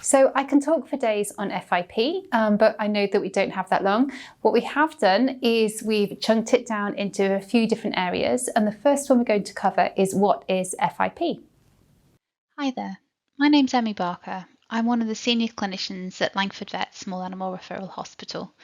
So I can talk for days on FIP, but I know that we don't have that long. What we have done is we've chunked it down into a few different areas, and the first one we're going to cover is what is FIP. Hi there, my name's Emmy Barker. I'm one of the senior clinicians at Langford Vet Small Animal Referral Hospital.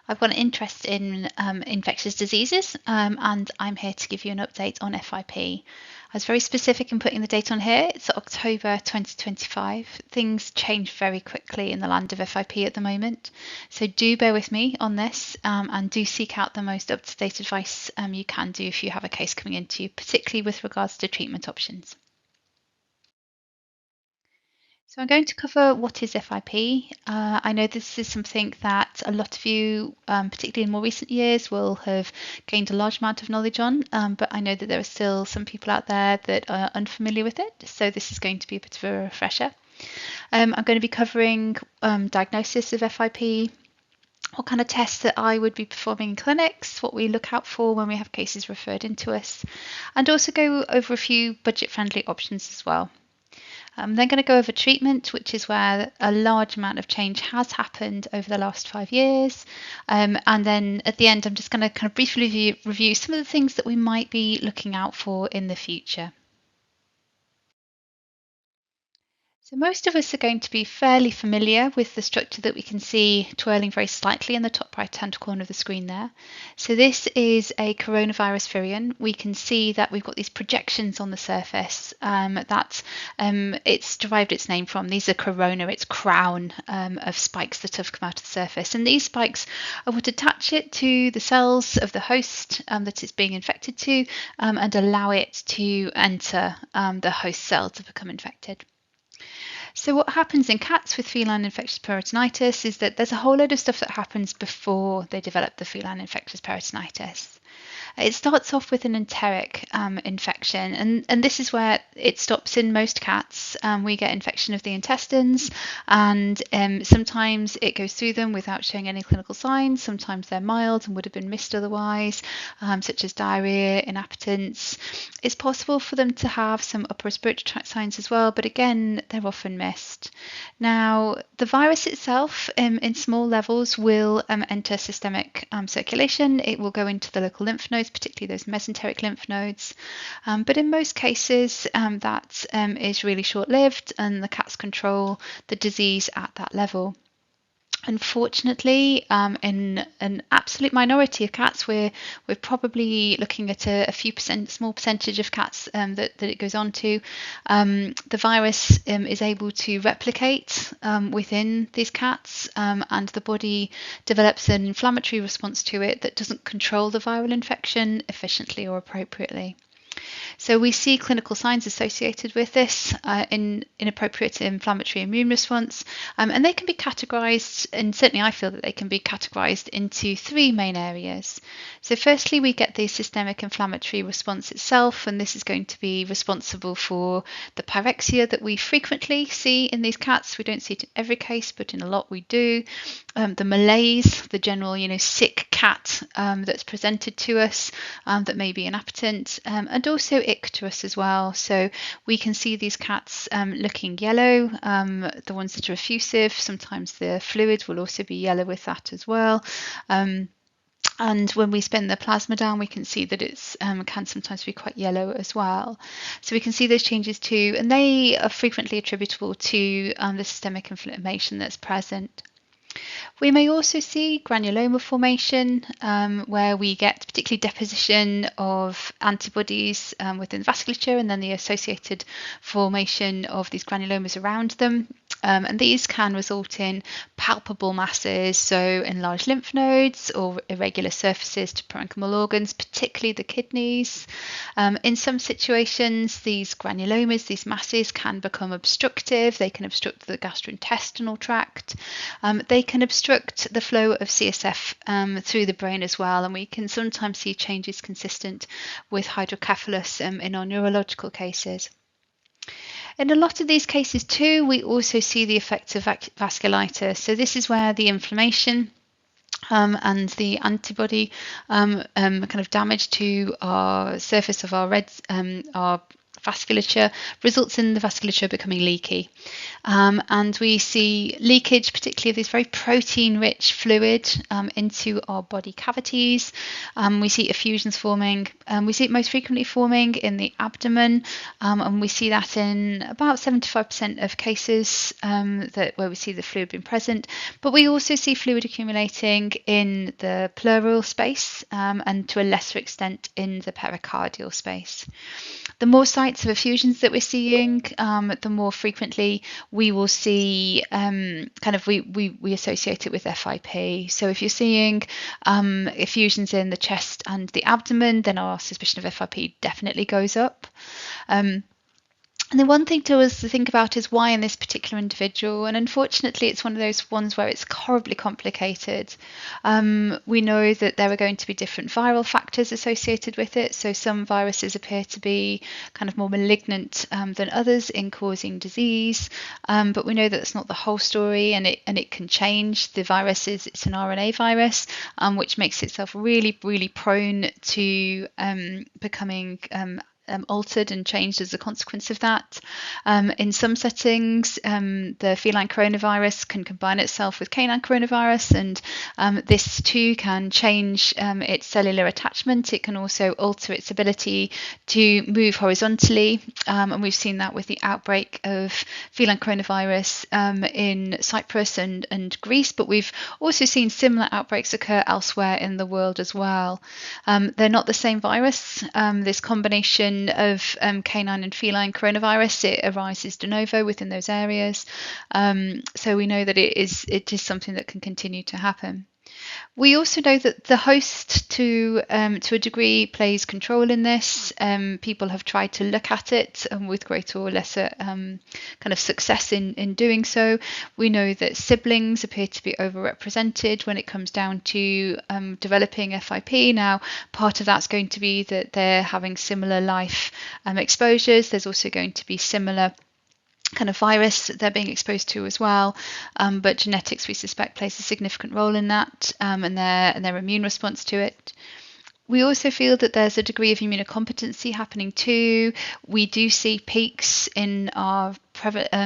I've got an interest in infectious diseases and I'm here to give you an update on FIP. I was very specific in putting the date on here. It's October 2025. Things change very quickly in the land of FIP at the moment. So do bear with me on this and do seek out the most up-to-date advice you can do if you have a case coming into you, particularly with regards to treatment options. So I'm going to cover what is FIP. I know this is something that a lot of you, particularly in more recent years, will have gained a large amount of knowledge on, but I know that there are still some people out there that are unfamiliar with it, so this is going to be a bit of a refresher. I'm going to be covering diagnosis of FIP, what kind of tests that I would be performing in clinics, what we look out for when we have cases referred into us, and also go over a few budget-friendly options as well. I'm then going to go over treatment, which is where a large amount of change has happened over the last 5 years. And then at the end, I'm just going to kind of briefly review some of the things that we might be looking out for in the future. So most of us are going to be fairly familiar with the structure that we can see twirling very slightly in the top right-hand corner of the screen there. So this is a coronavirus virion. We can see that we've got these projections on the surface that it's derived its name from. These are corona, its crown of spikes that have come out of the surface. And these spikes are what attach it to the cells of the host that it's being infected to and allow it to enter the host cell to become infected. So what happens in cats with feline infectious peritonitis is that there's a whole load of stuff that happens before they develop the feline infectious peritonitis. It starts off with an enteric infection, and this is where it stops in most cats. We get infection of the intestines, and sometimes it goes through them without showing any clinical signs. Sometimes they're mild and would have been missed otherwise, such as diarrhea, inappetence. It's possible for them to have some upper respiratory tract signs as well, but again, they're often missed. Now, the virus itself in small levels will enter systemic circulation. It will go into the local lymph nodes, particularly those mesenteric lymph nodes. But in most cases, that is really short-lived and the cats control the disease at that level. Unfortunately, in an absolute minority of cats, we're probably looking at a few small percentage of cats that it goes on to. The virus is able to replicate within these cats, and the body develops an inflammatory response to it that doesn't control the viral infection efficiently or appropriately. So we see clinical signs associated with this in inappropriate inflammatory immune response, and they can be categorised, and certainly I feel that they can be categorised into 3 main areas. So firstly, we get the systemic inflammatory response itself, and this is going to be responsible for the pyrexia that we frequently see in these cats. We don't see it in every case, but in a lot we do. The malaise, the general, sick cat that's presented to us that may be inappetent, and also icterus as well. So we can see these cats looking yellow, the ones that are effusive. Sometimes the fluid will also be yellow with that as well. And when we spin the plasma down, we can see that it can sometimes be quite yellow as well. So we can see those changes too, and they are frequently attributable to the systemic inflammation that's present. We may also see granuloma formation, where we get particularly deposition of antibodies within the vasculature and then the associated formation of these granulomas around them. And these can result in palpable masses, so enlarged lymph nodes or irregular surfaces to parenchymal organs, particularly the kidneys. In some situations, these granulomas, these masses can become obstructive. They can obstruct the gastrointestinal tract. They can obstruct the flow of CSF through the brain as well, and we can sometimes see changes consistent with hydrocephalus in our neurological cases. In a lot of these cases too, we also see the effects of vasculitis. So this is where the inflammation and the antibody kind of damage to our surface of our vasculature results in the vasculature becoming leaky. And we see leakage, particularly of this very protein-rich fluid into our body cavities. We see effusions forming. We see it most frequently forming in the abdomen, and we see that in about 75% of cases where we see the fluid being present. But we also see fluid accumulating in the pleural space and to a lesser extent in the pericardial space. The more sites of effusions that we're seeing, the more frequently we will see we associate it with FIP. So if you're seeing effusions in the chest and the abdomen, then our suspicion of FIP definitely goes up. And the one thing to think about is why in this particular individual, and unfortunately it's one of those ones where it's horribly complicated. We know that there are going to be different viral factors associated with it, so some viruses appear to be kind of more malignant than others in causing disease, but we know that that's not the whole story, and it can change. The virus it's an RNA virus, which makes itself really, really prone to becoming altered and changed as a consequence of that. In some settings, the feline coronavirus can combine itself with canine coronavirus, and this too can change its cellular attachment. It can also alter its ability to move horizontally, and we've seen that with the outbreak of feline coronavirus in Cyprus and Greece, but we've also seen similar outbreaks occur elsewhere in the world as well. They're not the same virus. This combination of canine and feline coronavirus, it arises de novo within those areas, so we know that it is something that can continue to happen. We also know that the host to a degree plays control in this. People have tried to look at it with greater or lesser kind of success in doing so. We know that siblings appear to be overrepresented when it comes down to developing FIP. Now, part of that's going to be that they're having similar life exposures. There's also going to be similar kind of virus they're being exposed to as well, but genetics we suspect plays a significant role in that, and their immune response to it. We also feel that there's a degree of immunocompetency happening too. We do see peaks in our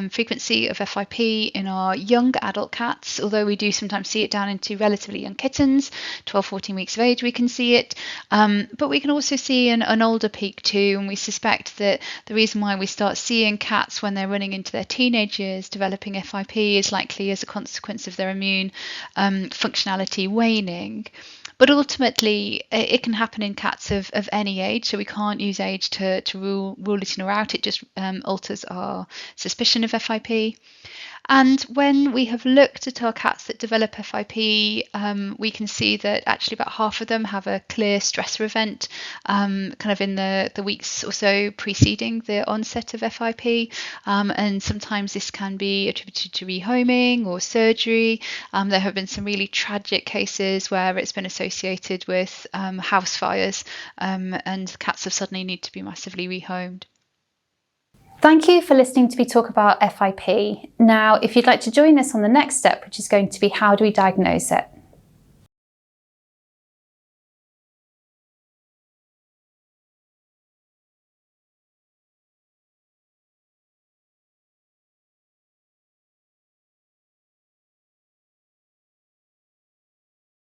frequency of FIP in our young adult cats, although we do sometimes see it down into relatively young kittens, 12, 14 weeks of age we can see it, but we can also see an older peak too, and we suspect that the reason why we start seeing cats when they're running into their teenage years developing FIP is likely as a consequence of their immune functionality waning. But ultimately, it can happen in cats of any age, so we can't use age to rule it in or out. It just alters our suspicion of FIP. And when we have looked at our cats that develop FIP, we can see that actually about half of them have a clear stressor event kind of in the weeks or so preceding the onset of FIP. And sometimes this can be attributed to rehoming or surgery. There have been some really tragic cases where it's been associated with house fires, and cats have suddenly need to be massively rehomed. Thank you for listening to me talk about FIP. Now, if you'd like to join us on the next step, which is going to be how do we diagnose it?